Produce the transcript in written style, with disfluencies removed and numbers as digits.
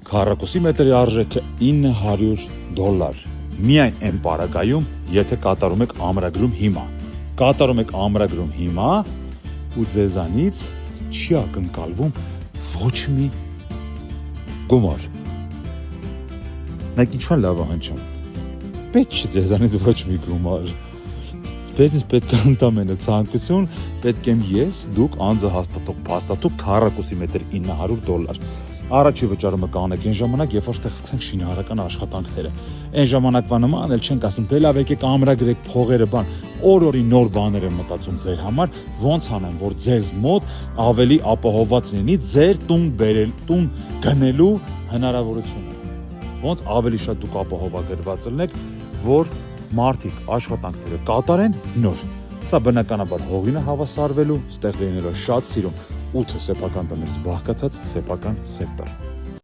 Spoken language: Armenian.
Քառակուսի մետրի արժեքը $900։ Միայն այն պարագայում, եթե կատարում եք ամրագրում հիմա։ Կատարում եք ամրագրում հիմա ու ձեզանից չի ակնկալվում ոչ մի գումար։ Նայեք ինչքան լավ է հնչում։ Պետք չի ձեզանից ոչ մի գումար։ Ձեզ պետք է ընդամենը ցանկություն, պետք եմ ես, դուք անձը հաստատող փաստաթուղթ քառակուսի մետր $900։ Առաջի վճարումը կանեք այն ժամանակ, երբ որ սկսենք շինարարական աշխատանքները։ Այն ժամանակվա նման էլ չենք ասում, դե լավ եկեք ամրագրեք փողերը բան։ Օր-օրի նոր բաներ եմ մտածում ձեր համար, ոնց անեմ, որ ձեզ մոտ ավելի ապահովված լինի ձեր տուն գնելու հնարավորությունը։ Ոնց ավելի շատ դուք ապահովագրված լինեք, որ մարդիկ աշխատանքները կատարեն նոր։ Սա բնականաբար հողին է հավասարվելու, ստեղ լինելով շատ սիրուն 8 սեփական տներից բաղկացած սեփական սեկտոր։